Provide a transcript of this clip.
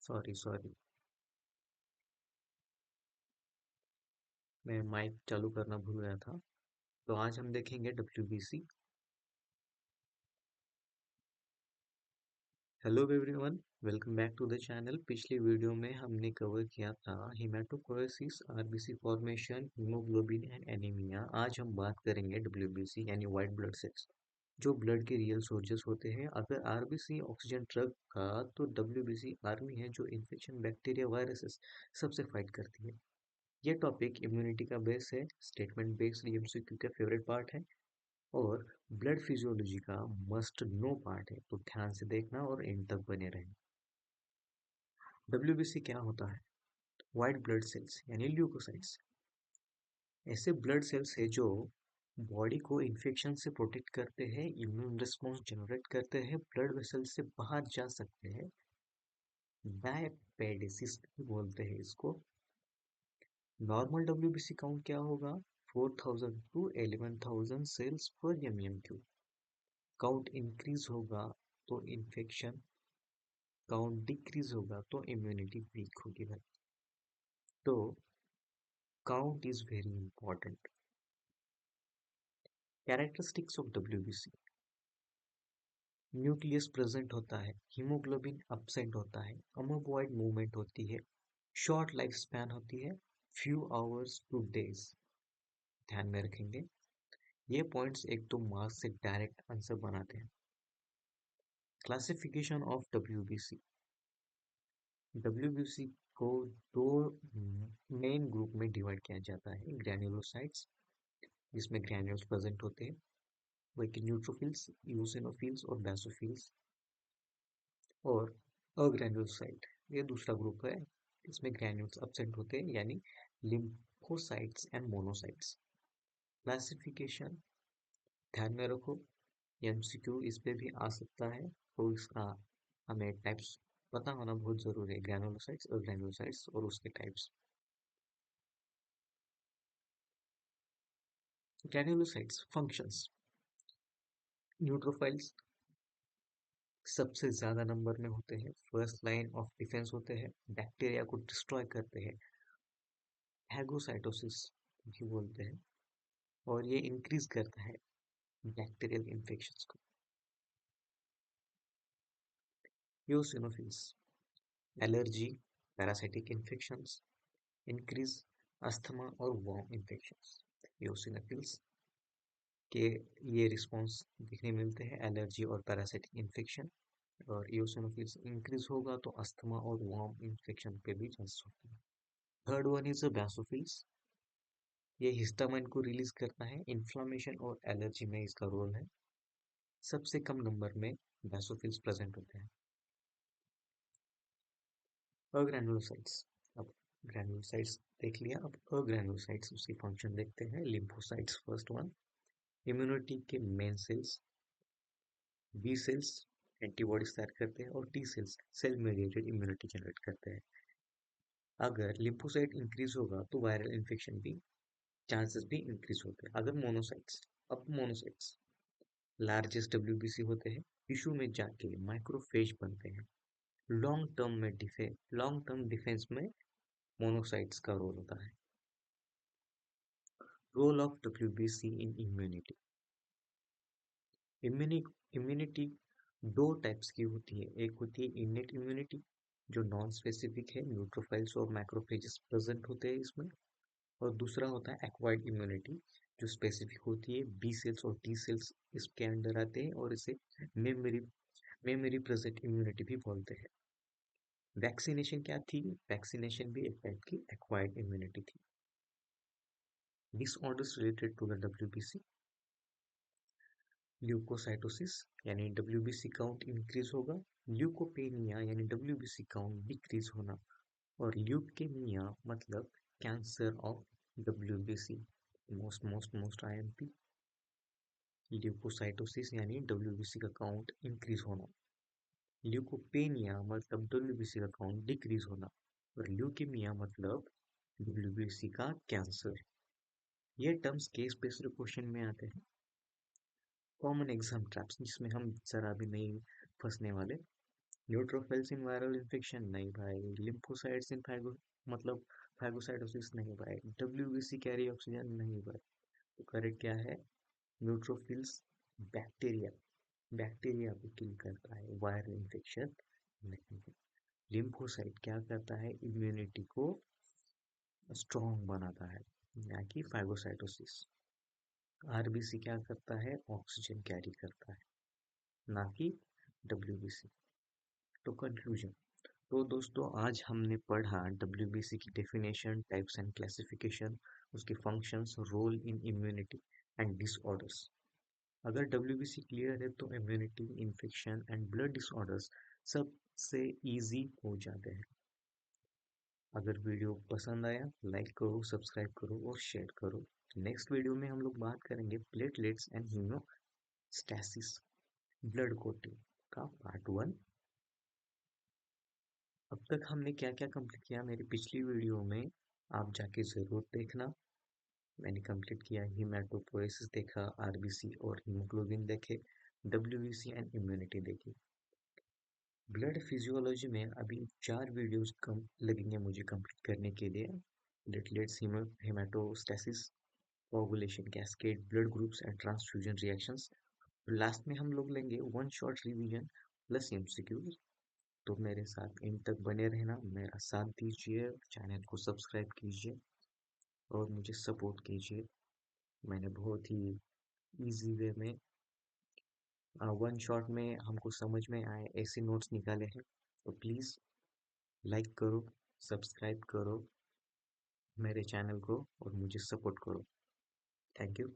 Sorry sorry, मैं mic चालू करना भूल गया था। तो आज हम देखेंगे WBC. Hello everyone, welcome back to the channel. पिछली वीडियो में हमने कवर किया था haematopoiesis, RBC formation, haemoglobin and anaemia. आज हम बात करेंगे डब्ल्यूबीसी यानी व्हाइट ब्लड सेल्स, जो ब्लड के रियल सोर्सेस होते हैं। अगर आरबीसी ऑक्सीजन ट्रक का, तो डब्ल्यूबीसी आर्मी है जो इन्फेक्शन, बैक्टीरिया, वायरसेस सबसे फाइट करती है। ये टॉपिक इम्यूनिटी का बेस है, स्टेटमेंट बेस्ड एमसीक्यू का फेवरेट पार्ट है और ब्लड फिजियोलॉजी का मस्ट नो पार्ट है। तो ध्यान से देखना और एंड तक बने रहें। डब्ल्यूबीसी क्या होता है? व्हाइट ब्लड सेल्स यानी ल्यूकोसाइट्स ऐसे ब्लड सेल्स है जो बॉडी को इन्फेक्शन से प्रोटेक्ट करते हैं, इम्यून रिस्पॉन्स जनरेट करते हैं, ब्लड वेसल से बाहर जा सकते हैं। डायपेडिसिस भी बोलते हैं इसको। नॉर्मल डब्ल्यूबीसी काउंट क्या होगा? 4000 टू 11000 सेल्स पर एम क्यूब। काउंट इंक्रीज होगा तो इन्फेक्शन, काउंट डिक्रीज होगा तो इम्यूनिटी वीक होगी भाई। तो count is very important. Characteristics of WBC: nucleus present होता है, हीमोग्लोबिन अब्सेंट होता है, अमोबॉइड मूवमेंट होती है, शॉर्ट लाइफ स्पैन होती है, फ्यू आवर्स टू डेज। ध्यान में रखेंगे ये पॉइंट्स, एक तो मार्क्स से डायरेक्ट आंसर बनाते हैं। क्लासिफिकेशन ऑफ डब्ल्यूबीसी: डब्ल्यूबीसी को दो मेन ग्रुप में डिवाइड किया जाता है। ग्रैन्युलोसाइट्स, जिसमें ग्रैन्यूल्स प्रेजेंट होते हैं, वही कि न्यूट्रोफिल्स, यूसिनोफिल्स और बेसोफिल्स। और अग्रैन्युलोसाइट, ये दूसरा ग्रुप है, इसमें ग्रैन्यूल्स एब्सेंट होते हैं, यानी लिम्फोसाइट्स एंड मोनोसाइट्स। क्लासिफिकेशन ध्यान में रखो, एमसीक्यू इस पे भी आ सकता है, तो इसका हमें टाइप्स पता होना बहुत जरूरी है। ग्रैनुलोसाइट्स और ग्रैनुलोसाइट्स और उसके टाइप्स। ग्रैनुलोसाइट्स फंक्शंस: न्यूट्रोफाइल्स सबसे ज्यादा नंबर में होते हैं, फर्स्ट लाइन ऑफ डिफेंस होते हैं, बैक्टीरिया को डिस्ट्रॉय करते हैं, हैगोसाइटोसिस भी बोलते हैं, और ये इंक्रीज करता है बैक्टीरियल इन्फेक्शंस को। Eosinophils allergy, parasitic infections, increase asthma और वॉर्म इन्फेक्शंस। यूसिनोफिल्स के ये रिस्पॉन्स दिखने मिलते हैं, एलर्जी और पैरासाइटिक इन्फेक्शन। और इओसिनोफिल्स इंक्रीज होगा तो अस्थमा और वार्म इन्फेक्शन पे भी चांसेस होते हैं। थर्ड वन इज बेसोफिल्स, ये हिस्टामाइन को रिलीज करता है, इन्फ्लामेशन और एलर्जी में इसका रोल है। सबसे कम नंबर में बेसोफिल्स प्रेजेंट होते हैं। अग्रैनुलोसाइट्स, अब ग्रैनुलोसाइट्स देख लिया, अब अग्रैनुलोसाइट्स उसकी फंक्शन देखते हैं। लिम्फोसाइट्स फर्स्ट वन, इम्यूनिटी के main cells. B cells antibodies तैयार करते हैं और T cells cell mediated immunity generate करते हैं। अगर लिम्फोसाइट इंक्रीज होगा तो वायरल इन्फेक्शन भी चांसेस भी इंक्रीज होते हैं। अगर मोनोसाइट्स, अब मोनोसाइट्स लार्जेस्ट डब्ल्यूबीसी होते हैं, टिश्यू में जाके माइक्रोफेज बनते हैं। लॉन्ग टर्म डिफेंस में मोनोसाइट्स का रोल होता है। Role of WBC in immunity: immunity दो टाइप्स की होती है। एक होती है इनेट इम्यूनिटी, जो नॉन स्पेसिफिक है, न्यूट्रोफाइल्स और मैक्रोफेजेस प्रेजेंट होते हैं इसमें। और दूसरा होता है एक्वायर्ड इम्यूनिटी, जो स्पेसिफिक होती है, बी सेल्स और टी सेल्स इसके अंडर आते हैं, और इसे मेमोरी मेमोरी प्रेजेंट इम्यूनिटी भी बोलते हैं। वैक्सीनेशन क्या थी? वैक्सीनेशन भी एक टाइप की एक्वायर्ड इम्यूनिटी थी। Disorders related to the WBC: leukocytosis यानी डब्ल्यूबीसी काउंट इंक्रीज होगा, ल्यूकोपेनिया यानी डब्ल्यूबीसी काउंट डिक्रीज होना, और ल्यूकेमिया मतलब cancer of WBC. Most most most IMP. Leukocytosis यानी डब्ल्यूबीसी का काउंट इंक्रीज होना, ल्यूकोपेनिया मतलब डब्ल्यूबीसी का काउंट डिक्रीज होना, और ल्यूकेमिया मतलब डब्ल्यूबीसी का कैंसर। ये टर्म्स केस बेस्ड क्वेश्चन में आते हैं। कॉमन एग्जाम ट्रैप्स, जिसमें हम जरा भी नहीं फंसने वाले। न्यूट्रोफिल्स इन वायरल इन्फेक्शन नहीं भाई, लिम्फोसाइट्स इन फाइगो मतलब फाइगोसाइटोसिस नहीं भाई, डब्ल्यूबीसी कैरी ऑक्सीजन नहीं भाई। तो करेक्ट क्या है? न्यूट्रोफिल्स बैक्टीरिया, बैक्टीरिया को किल करता है, वायरल इन्फेक्शन नहीं है। लिम्फोसाइट क्या करता है? इम्यूनिटी को स्ट्रॉन्ग बनाता है, ना कि फाइगोसाइटोसिस। आरबीसी क्या करता है? ऑक्सीजन कैरी करता है, ना कि डब्ल्यूबीसी। तो कंक्लूजन, तो दोस्तों आज हमने पढ़ा डब्ल्यूबीसी की डेफिनेशन, टाइप्स एंड क्लासिफिकेशन, उसके functions, role in immunity and disorders. अगर डब्ल्यूबीसी क्लियर है तो immunity, infection and blood disorders सबसे इजी हो जाते हैं। अगर वीडियो पसंद आया लाइक करो, सब्सक्राइब करो और शेयर करो। नेक्स्ट वीडियो में हम लोग बात करेंगे प्लेटलेट्स एंड हीमोस्टैसिस, ब्लड कोटिंग का पार्ट 1। अब तक हमने क्या क्या कंप्लीट किया मेरी पिछली वीडियो में आप जाके ज़रूर देखना। मैंने कंप्लीट किया, हीमेटोपोएसिस देखा, आरबीसी और हीमोग्लोबिन देखे, डब्ल्यूबीसी एंड इम्यूनिटी देखी। ब्लड फिजियोलॉजी में अभी 4 वीडियोस कम लगेंगे मुझे कंप्लीट करने के लिए। Platelets, haemostasis, coagulation cascade, blood groups and transfusion reactions. Last में हम लोग लेंगे one shot revision plus MCQs. तो मेरे साथ इन तक बने रहना, मेरा साथ दीजिए, चैनल को सब्सक्राइब कीजिए और मुझे सपोर्ट कीजिए। मैंने बहुत ही इजी वे में, वन शॉट में हमको समझ में आए ऐसे नोट्स निकाले हैं। तो प्लीज़ लाइक करो, सब्सक्राइब करो मेरे चैनल को और मुझे सपोर्ट करो। Thank you.